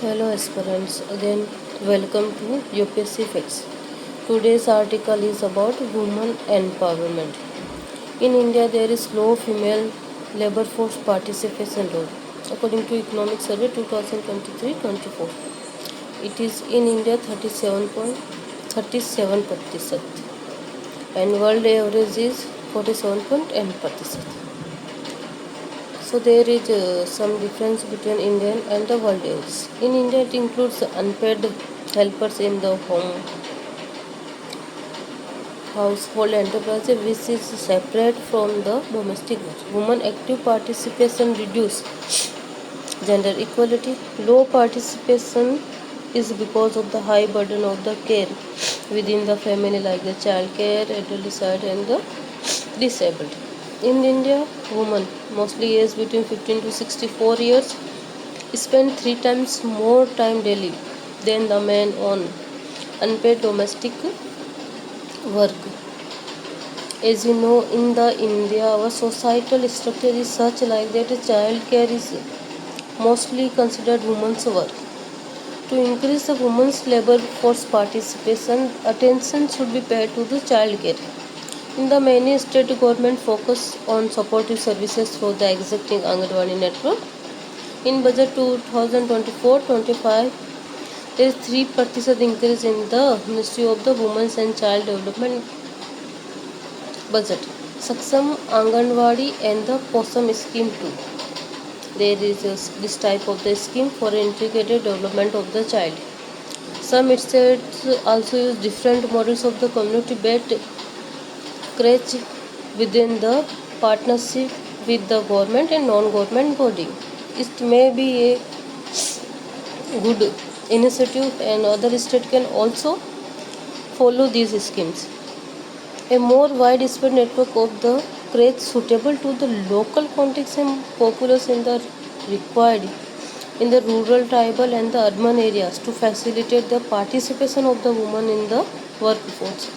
Hello aspirants, again welcome to UPSC Fix. Today's article is about women empowerment. In India, there is low female labor force participation rate. According to Economic Survey 2023-24, it is in India 37.37% and world average is 47.10%. So there is some difference between Indian and the world average. In India, it includes unpaid helpers in the home, household enterprise, which is separate from the domestic work. Women active participation reduce gender equality. Low participation is because of the high burden of the care within the family, like the child care, adolescent, and the disabled. In India, women, mostly aged between 15 to 64 years, spend 3 times more time daily than the men on unpaid domestic work. As you know, in the India, our societal structure is such like that child care is mostly considered women's work. To increase the women's labor force participation, attention should be paid to the child care. In the many state government focus on supportive services through the existing Anganwadi network. In budget 2024-25, there is 3% increase in the Ministry of the Women's and Child Development budget. Saksam Anganwadi and the Posam scheme too. There is this type of the scheme for integrated development of the child. Some states also use different models of the community-based crèche within the partnership with the government and non-government body. It may be a good initiative and other states can also follow these schemes. A more widespread network of the crèche suitable to the local context and population are required in the rural, tribal and the urban areas to facilitate the participation of the women in the workforce.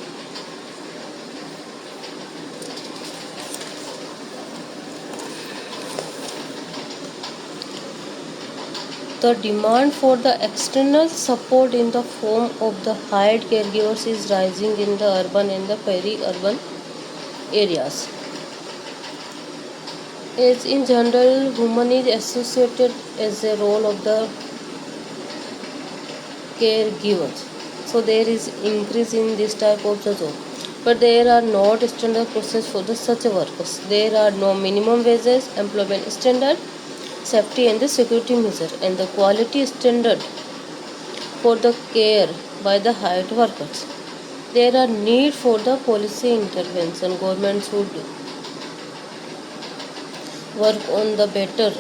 The demand for the external support in the form of the hired caregivers is rising in the urban and the peri-urban areas. As in general, woman is associated as a role of the caregivers. So there is increase in this type of the job. But there are not standard process for the such workers. There are no minimum wages, employment standard, safety and the security measure and the quality standard for the care by the hired workers. There are need for the policy intervention. Government should work on the better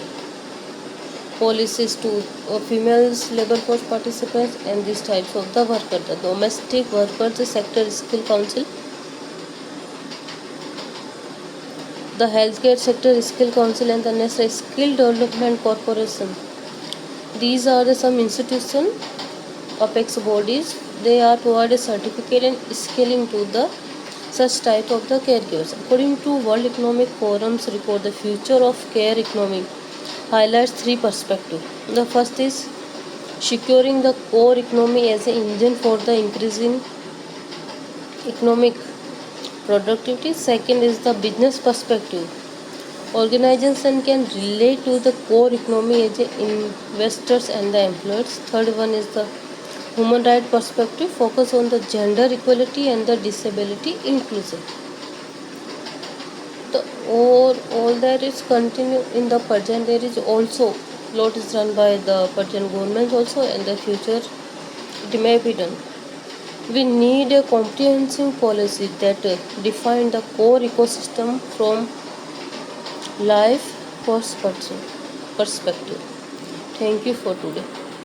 policies to females labor force participants and these types of the worker. The domestic workers sector skill council, the healthcare sector skill council and the national skill development corporation. These are the some institution apex bodies. They are provided certificate and skilling to the such type of the caregivers. According to World Economic Forum's report, the future of care economy highlights 3 perspectives. The first is securing the core economy as an engine for the increasing economic productivity. Second is the business perspective. Organization can relate to the core economy as investors and the employers. Third one is the human right perspective, focus on the gender equality and the disability inclusion. The all that is continue in the present. There is also lot is done by the present government also, and the future it may be done. We need a comprehensive policy that define the core ecosystem from life perspective. Thank you for today.